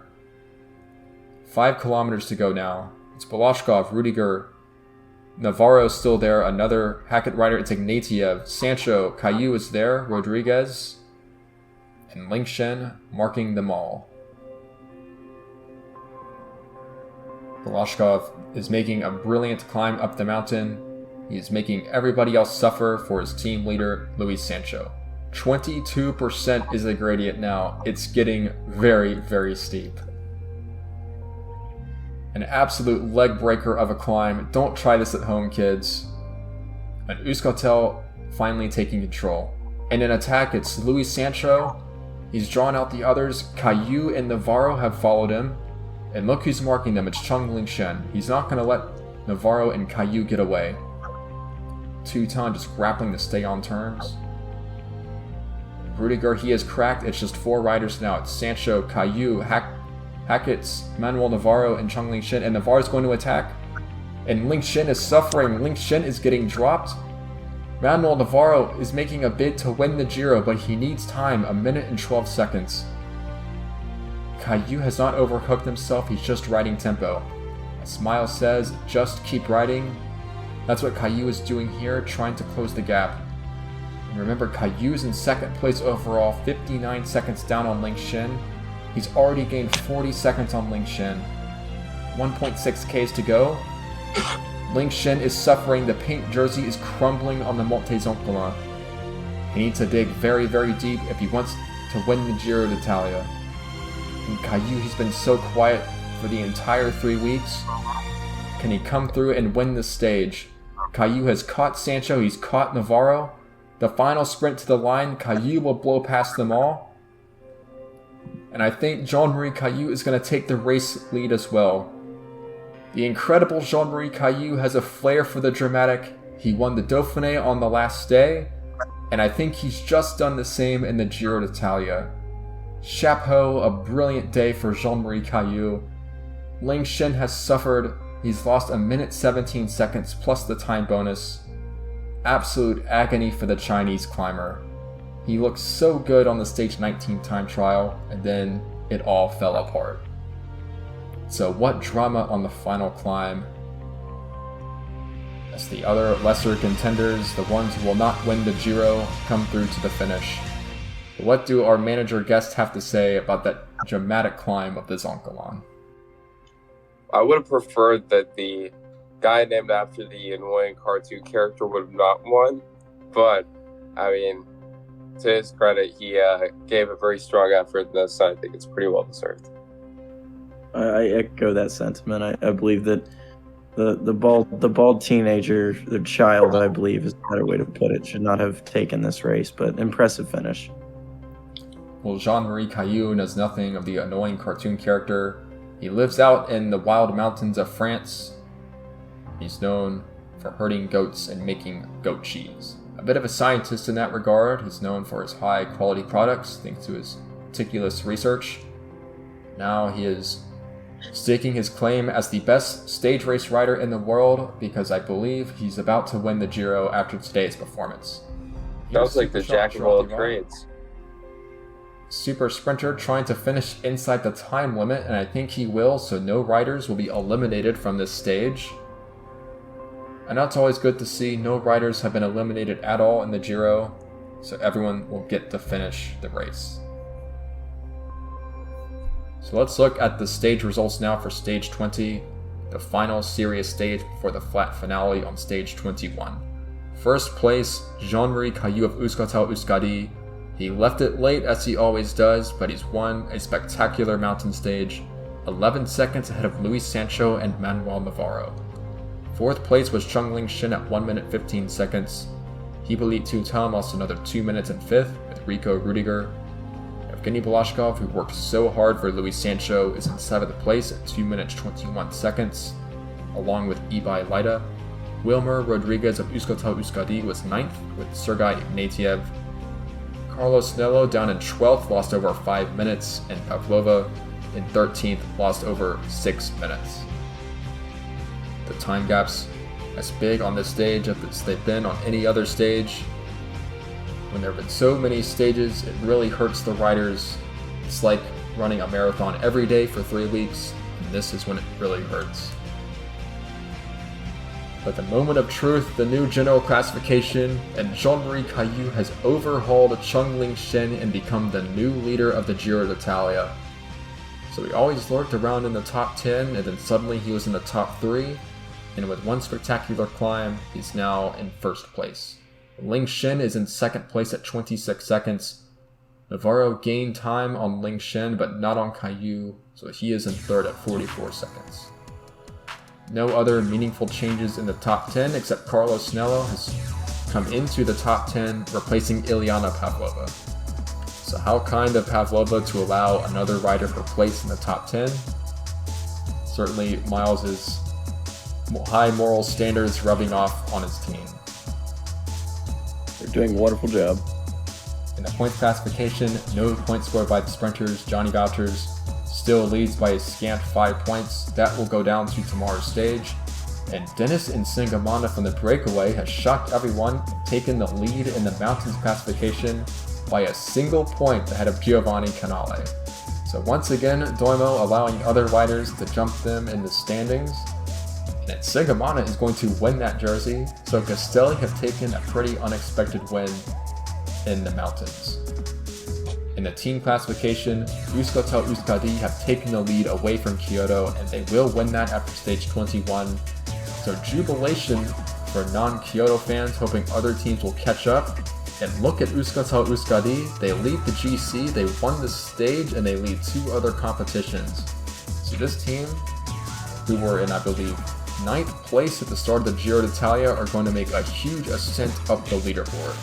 5 kilometers to go now. It's Balashkov, Rudiger, Navarro still there, another Hackett rider, it's Ignatiev, Sancho, Cailloux is there, Rodriguez, and Lingxin marking them all. Balashkov is making a brilliant climb up the mountain. He is making everybody else suffer for his team leader, Luis Sancho. 22% is the gradient now. It's getting very, very steep. An absolute leg breaker of a climb. Don't try this at home, kids. And Euskaltel finally taking control. In an attack, it's Luis Sancho. He's drawn out the others. Cailloux and Navarro have followed him. And look who's marking them. It's Cheng Lingxin. He's not going to let Navarro and Cailloux get away. Teuton just grappling to stay on terms. Rudiger, he is cracked. It's just 4 riders now. It's Sancho, Cailloux, Hackett, Manuel, Navarro, and Cheng Lingxin. And Navarro's going to attack. And Lingxin is suffering. Lingxin is getting dropped. Manuel Navarro is making a bid to win the Giro, but he needs time. 1 minute and 12 seconds. Cailloux has not overhooked himself. He's just riding tempo. As Miles says, just keep riding. That's what Cailloux is doing here, trying to close the gap. And remember, Cailloux is in 2nd place overall, 59 seconds down on Lingxin. He's already gained 40 seconds on Lingxin. 1.6 Ks to go. Lingxin is suffering. The pink jersey is crumbling on the Monte Zoncolan. He needs to dig very, very deep if he wants to win the Giro d'Italia. And Cailloux, he's been so quiet for the entire 3 weeks. Can he come through and win the stage? Cailloux has caught Sancho, he's caught Navarro. The final sprint to the line, Cailloux will blow past them all. And I think Jean-Marie Cailloux is going to take the race lead as well. The incredible Jean-Marie Cailloux has a flair for the dramatic. He won the Dauphiné on the last day, and I think he's just done the same in the Giro d'Italia. Chapeau, a brilliant day for Jean-Marie Cailloux. Lingxin has suffered. He's lost 1 minute 17 seconds plus the time bonus. Absolute agony for the Chinese climber. He looked so good on the stage 19 time trial, and then it all fell apart. So what drama on the final climb. As the other lesser contenders, the ones who will not win the Giro, come through to the finish. What do our manager guests have to say about that dramatic climb of the Zoncolan? I would have preferred that the guy named after the annoying cartoon character would have not won, but I mean, to his credit, he gave a very strong effort in this, so I think it's pretty well deserved. I echo that sentiment. I believe that the bald teenager, the child, I believe is a better way to put it, should not have taken this race, but impressive finish. Well, Jean-Marie Cailloux knows nothing of the annoying cartoon character. He lives out in the wild mountains of France. He's known for herding goats and making goat cheese. A bit of a scientist in that regard. He's known for his high quality products thanks to his meticulous research. Now he is staking his claim as the best stage race rider in the world because I believe he's about to win the Giro after today's performance. Sounds like the jack of all trades. Super sprinter trying to finish inside the time limit, and I think he will, so no riders will be eliminated from this stage. And that's always good to see. No riders have been eliminated at all in the Giro, so everyone will get to finish the race. So let's look at the stage results now for stage 20, the final serious stage before the flat finale on stage 21. First place, Jean-Marie Cailloux of Euskaltel-Euskadi. He left it late as he always does, but he's won a spectacular mountain stage, 11 seconds ahead of Luis Sancho and Manuel Navarro. Fourth place was Cheng Lingxin at 1 minute 15 seconds. Hippolyte Teuton lost another 2 minutes in fifth with Rico Rudiger. Evgeny Balashkov, who worked so hard for Luis Sancho, is in 7th place at 2 minutes 21 seconds, along with Ibai Leida. Wilmer Rodriguez of Euskaltel-Euskadi was 9th with Sergei Ignatiev. Carlos Nello down in 12th, lost over 5 minutes, and Pavlova in 13th, lost over 6 minutes. The time gaps as big on this stage as they've been on any other stage. When there have been so many stages, it really hurts the riders. It's like running a marathon every day for 3 weeks, and this is when it really hurts. But the moment of truth, the new general classification, and Jean-Marie Cailloux has overhauled Cheng Lingxin and become the new leader of the Giro d'Italia. So he always lurked around in the top 10, and then suddenly he was in the top 3, and with one spectacular climb, he's now in first place. Lingxin is in second place at 26 seconds. Navarro gained time on Lingxin, but not on Cailloux, so he is in third at 44 seconds. No other meaningful changes in the top 10 except Carlos Nello has come into the top 10, replacing Ilyana Pavlova. So how kind of Pavlova to allow another rider her place in the top 10. Certainly Miles' high moral standards rubbing off on his team. They're doing a wonderful job. In the points classification, no points scored by the sprinters. Johnny Valters still leads by a scant 5 points. That will go down to tomorrow's stage. And Dennis Nsengamana from the breakaway has shocked everyone and taken the lead in the mountains classification by a single point ahead of Giovanni Canale. So once again, Doimo allowing other riders to jump them in the standings. And Nsengamana is going to win that jersey, so Castelli have taken a pretty unexpected win in the mountains. In the team classification, Euskaltel-Euskadi have taken the lead away from Kyoto, and they will win that after stage 21. So jubilation for non-Kyoto fans, hoping other teams will catch up. And look at Euskaltel-Euskadi, they lead the GC, they won the stage, and they lead 2 other competitions. So this team, who were in, I believe, 9th place at the start of the Giro d'Italia, are going to make a huge ascent up the leaderboard.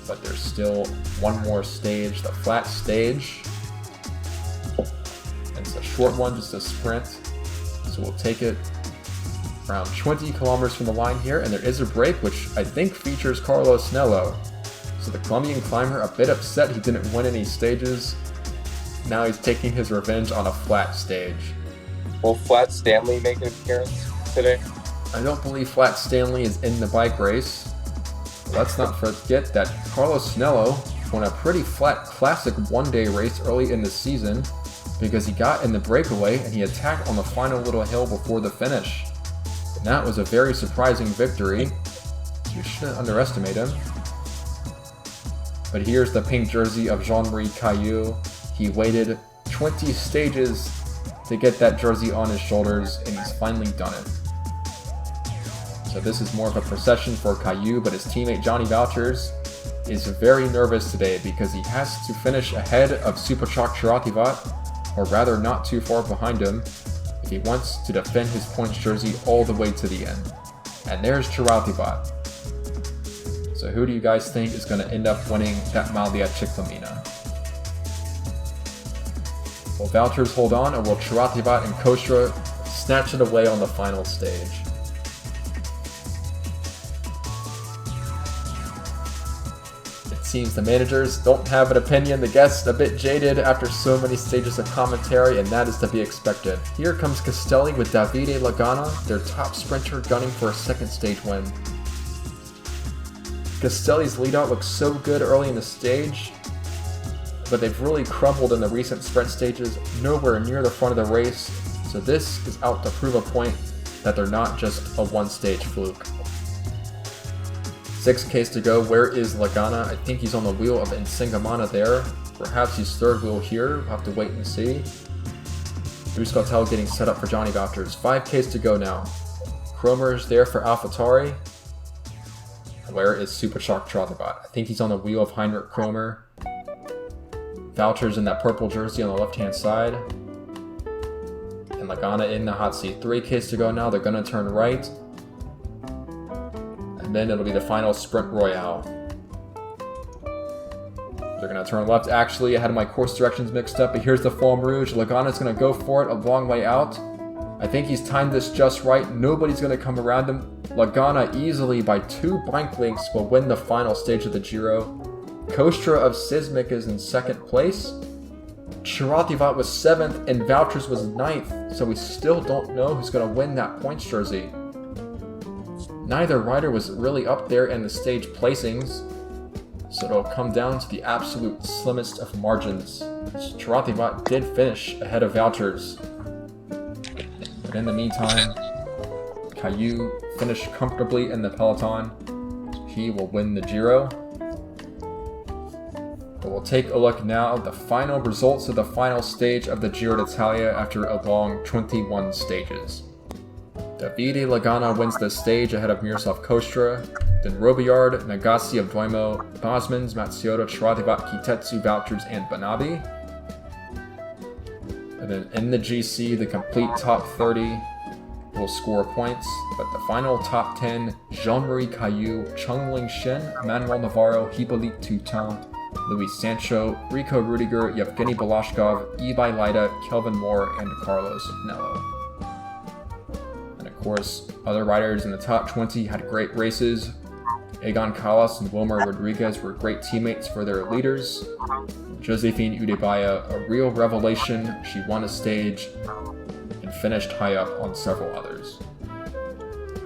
But there's still one more stage, the flat stage. And it's a short one, just a sprint. So we'll take it around 20 kilometers from the line here, and there is a break, which I think features Carlos Nello. So the Colombian climber a bit upset he didn't win any stages. Now he's taking his revenge on a flat stage. Will Flat Stanley make an appearance today? I don't believe Flat Stanley is in the bike race. Let's not forget that Carlos Nello won a pretty flat classic one-day race early in the season because he got in the breakaway and he attacked on the final little hill before the finish. And that was a very surprising victory. You shouldn't underestimate him. But here's the pink jersey of Jean-Marie Cailloux. He waited 20 stages to get that jersey on his shoulders, and he's finally done it. So this is more of a procession for Cailloux, but his teammate Johnny Valters is very nervous today because he has to finish ahead of Superchalk Chirativat, or rather not too far behind him, if he wants to defend his points jersey all the way to the end. And there's Chirativat. So who do you guys think is going to end up winning that Maglia Ciclamina? Will Valters hold on, or will Chirativat and Kostra snatch it away on the final stage? It seems the managers don't have an opinion, the guests a bit jaded after so many stages of commentary, and that is to be expected. Here comes Castelli with Davide Lagana, their top sprinter, gunning for a second stage win. Castelli's lead-out looks so good early in the stage, but they've really crumbled in the recent sprint stages, nowhere near the front of the race, so this is out to prove a point that they're not just a one-stage fluke. 6Ks to go. Where is Lagana? I think he's on the wheel of Nsengamana there. Perhaps he's third wheel here. We'll have to wait and see. Euskaltel getting set up for Johnny Valters. 5Ks to go now. Kromer's there for AlphaTauri. Where is Superchalk Chirativat? I think he's on the wheel of Heinrich Kromer. Valters in that purple jersey on the left-hand side. And Lagana in the hot seat. 3Ks to go now. They're going to turn right. And then it'll be the final sprint royale. They're going to turn left. Actually, I had my course directions mixed up, but here's the Foam Rouge. Lagana's going to go for it a long way out. I think he's timed this just right. Nobody's going to come around him. Lagana easily by 2 bike lengths will win the final stage of the Giro. Kostra of Sismic is in 2nd place. Chirativat was 7th and Valters was 9th, so we still don't know who's going to win that points jersey. Neither rider was really up there in the stage placings, so it'll come down to the absolute slimmest of margins. Chirativat did finish ahead of Valters. But in the meantime, Cailloux finished comfortably in the peloton. He will win the Giro. But we'll take a look now at the final results of the final stage of the Giro d'Italia after a long 21 stages. Davide Lagana wins the stage ahead of Miroslav Kostra, then Robillard, Nagasi of Doimo, Bosmans, Matsuoto, Chirativat, Kitetsu, Valters, and Banabi. And then in the GC, the complete top 30 will score points, but the final top 10, Jean-Marie Cailloux, Cheng Lingxin, Manuel Navarro, Hippolyte Toutain, Luis Sancho, Rico Rudiger, Yevgeny Balashkov, Ibai Leida, Kelvin Moore, and Carlos Nello. And of course, other riders in the top 20 had great races. Egan Callas and Wilmer Rodriguez were great teammates for their leaders. Josephine Udebaya, a real revelation, she won a stage and finished high up on several others.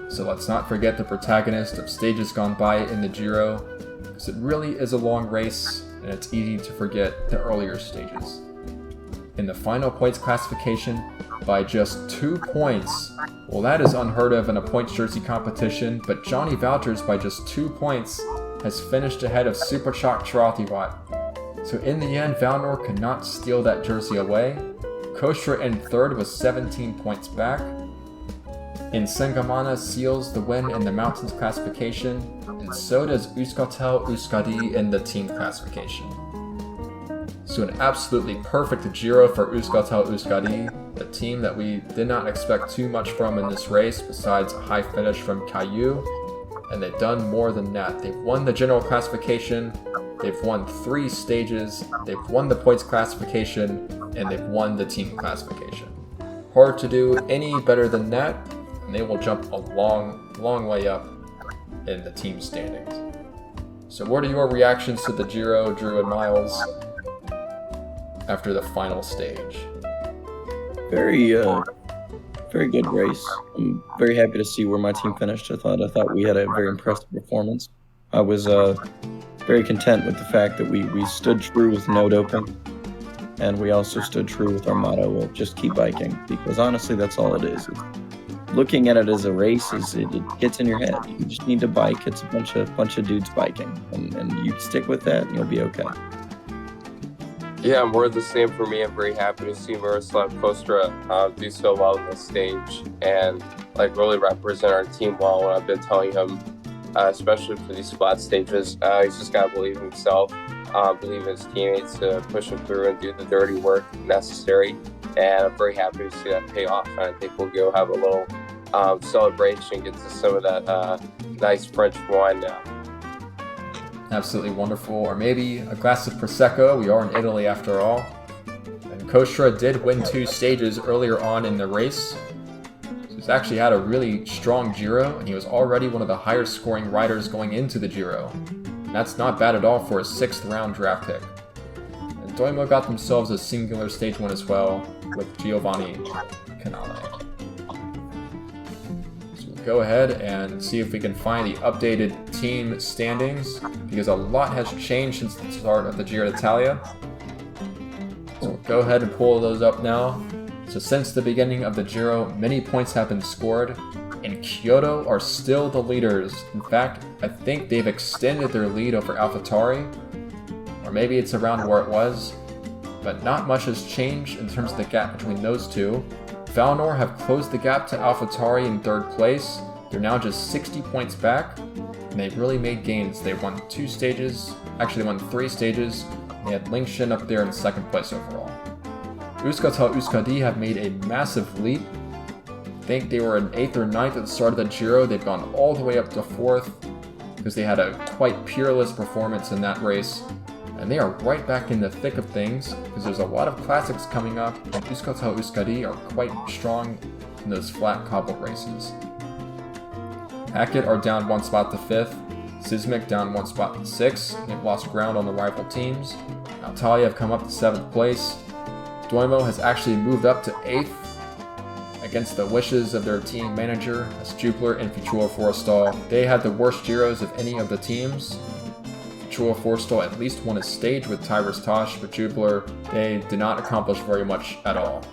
So let's not forget the protagonist of stages gone by in the Giro, because it really is a long race and it's easy to forget the earlier stages. In the final points classification, by just 2 points, well, that is unheard of in a points jersey competition, but Johnny Valters by just 2 points has finished ahead of Superchalk Chirativat. So in the end, Vallnord could not steal that jersey away. Kostra in 3rd was 17 points back. And Sengamana seals the win in the mountains classification, and so does Euskaltel-Euskadi in the team classification. So an absolutely perfect Giro for Euskaltel-Euskadi, a team that we did not expect too much from in this race besides a high finish from Cailloux, and they've done more than that. They've won the general classification, they've won 3 stages, they've won the points classification, and they've won the team classification. Hard to do any better than that, and they will jump a long way up in the team standings. So what are your reactions to the Giro, Drew and Miles, after the final stage? Very good race. I'm very happy to see where my team finished. I thought we had a very impressive performance. I was very content with the fact that we stood true with no doping, and we also stood true with our motto of just keep biking, because honestly that's all it is. Looking at it as a race, it gets in your head. You just need to bike. It's a bunch of dudes biking, and you stick with that and you'll be okay. Yeah, more of the same for me. I'm very happy to see Miroslav Kostra do so well on this stage and really represent our team well. When I've been telling him, especially for these flat stages, he's just got to believe in himself, believe in his teammates to push him through and do the dirty work necessary. And I'm very happy to see that pay off. And I think we'll go have a little celebration, get to some of that nice French wine now. Absolutely wonderful. Or maybe a glass of Prosecco. We are in Italy after all. And Kostra did win 2 stages earlier on in the race. So he's actually had a really strong Giro, and he was already one of the higher scoring riders going into the Giro. And that's not bad at all for a 6th round draft pick. And Doimo got themselves a singular stage win as well with Giovanni Canale. Go ahead and see if we can find the updated team standings, because a lot has changed since the start of the Giro d'Italia. So we'll go ahead and pull those up now. So since the beginning of the Giro, many points have been scored, and Kyoto are still the leaders. In fact, I think they've extended their lead over AlphaTauri, or maybe it's around where it was, but not much has changed in terms of the gap between those two. Vallnord have closed the gap to AlphaTauri in 3rd place. They're now just 60 points back, and they've really made gains. They won 2 stages, actually they won 3 stages. They had Lingxin up there in 2nd place overall. Euskaltel-Euskadi have made a massive leap. I think they were in 8th or 9th at the start of the Giro. They've gone all the way up to 4th, because they had a quite peerless performance in that race. And they are right back in the thick of things, because there's a lot of classics coming up, and Euskaltel-Euskadi are quite strong in those flat cobbled races. Hackett are down 1 spot to 5th. Sismic down one spot to 6. They've lost ground on the rival teams. Now Talia have come up to 7th place. Doimo has actually moved up to 8th against the wishes of their team manager, as Jupiler and Futura Forrestal. They had the worst Giros of any of the teams. Futura Forrestal at least won a stage with Tyrus Tosh, but Jupiler, they did not accomplish very much at all.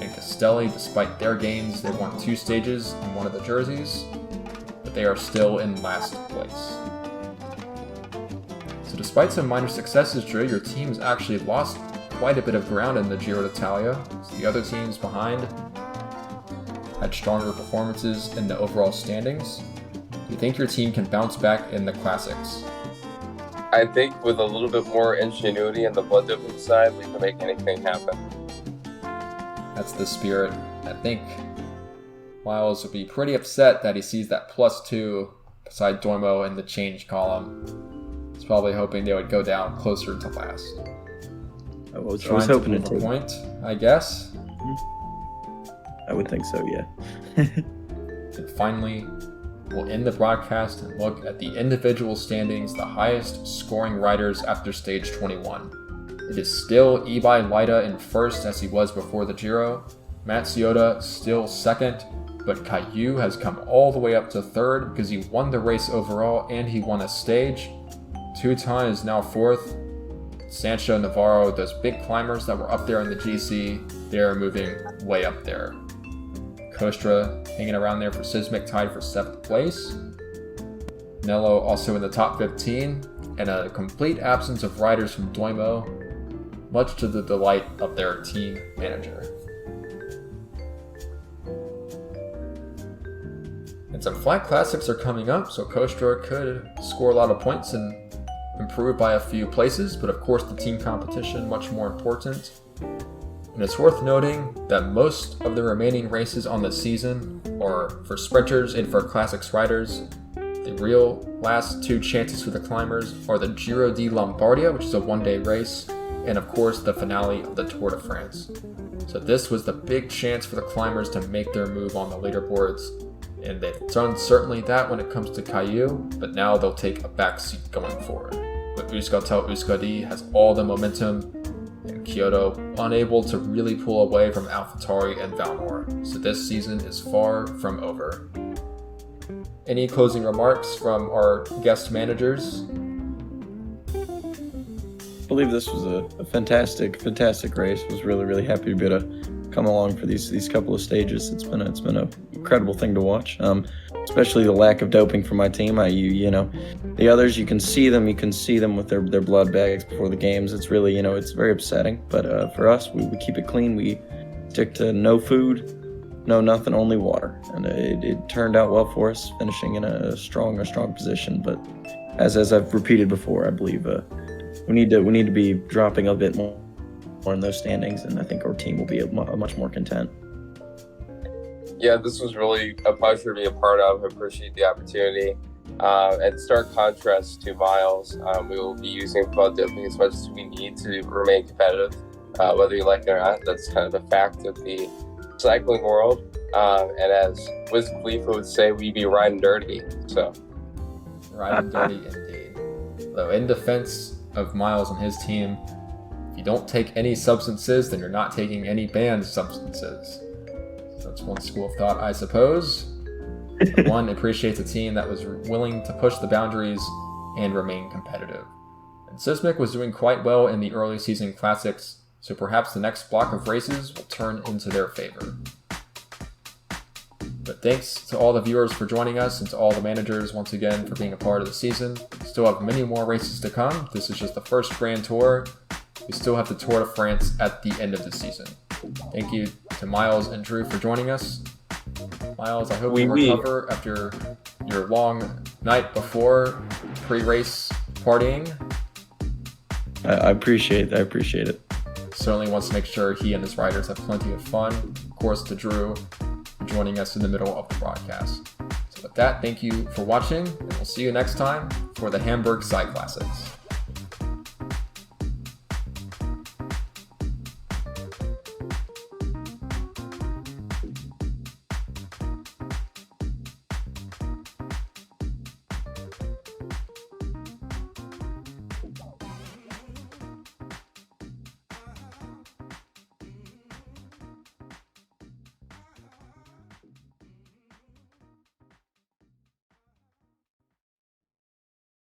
And Castelli, despite their gains, they won 2 stages in one of the jerseys, but they are still in last place. So despite some minor successes, Drew, your team has actually lost quite a bit of ground in the Giro d'Italia. So the other teams behind had stronger performances in the overall standings. Do you think your team can bounce back in the classics? I think with a little bit more ingenuity on the blood doping side, we can make anything happen. That's the spirit. I think Miles would be pretty upset that he sees that +2 beside Doimo in the change column. He's probably hoping they would go down closer to last. I was hoping to take a point, I guess. I would think so, yeah. And finally, we'll end the broadcast and look at the individual standings, the highest scoring riders after stage 21. It is still Ibai Leida in first as he was before the Giro. Matsuoda still second, but Cailloux has come all the way up to third because he won the race overall and he won a stage. 2 is now fourth. Sancho, Navarro, those big climbers that were up there in the GC, they're moving way up there. Kostra hanging around there for Sismic, tied for 7th place. Nello also in the top 15, and a complete absence of riders from Doimo, much to the delight of their team manager. And some flat classics are coming up, so Kostra could score a lot of points and improve by a few places, but of course the team competition much more important. And it's worth noting that most of the remaining races on the season are for sprinters and for classics riders. The real last 2 chances for the climbers are the Giro di Lombardia, which is a 1-day race, and of course the finale of the Tour de France. So this was the big chance for the climbers to make their move on the leaderboards, and they've done certainly that when it comes to Cailloux, but now they'll take a backseat going forward. But Euskaltel-Euskadi has all the momentum, and Kyoto unable to really pull away from AlphaTauri and Vallnord, so this season is far from over. Any closing remarks from our guest managers? I believe this was a fantastic race. Was really happy to be able to come along for these couple of stages. It's been an incredible thing to watch. Especially the lack of doping for my team. You know, the others, you can see them with their blood bags before the games. It's really, it's very upsetting. But for us, we keep it clean. We stick to no food, no nothing, only water, and it turned out well for us, finishing in a strong position. But as I've repeated before, I believe we need to be dropping a bit more in those standings, and I think our team will be much more content. Yeah, this was really a pleasure to be a part of. I appreciate the opportunity. In stark contrast to Miles, we will be using blood doping as much as we need to remain competitive, whether you like it or not. That's kind of the fact of the cycling world. And as Wiz Khalifa would say, we be riding dirty. So, riding dirty indeed. So, in defense of Miles and his team, if you don't take any substances, then you're not taking any banned substances. That's one school of thought, I suppose. One appreciates a team that was willing to push the boundaries and remain competitive. And Sismic was doing quite well in the early season classics, so perhaps the next block of races will turn into their favor. But thanks to all the viewers for joining us, and to all the managers once again for being a part of the season. We still have many more races to come. This is just the first Grand Tour. We still have the Tour de France at the end of the season. Thank you to Miles and Drew for joining us. Miles, I hope you recover after your long night before pre-race partying. I appreciate it. Certainly wants to make sure he and his riders have plenty of fun. Of course, to Drew for joining us in the middle of the broadcast. So with that, thank you for watching, and we'll see you next time for the Hamburg Side Classics.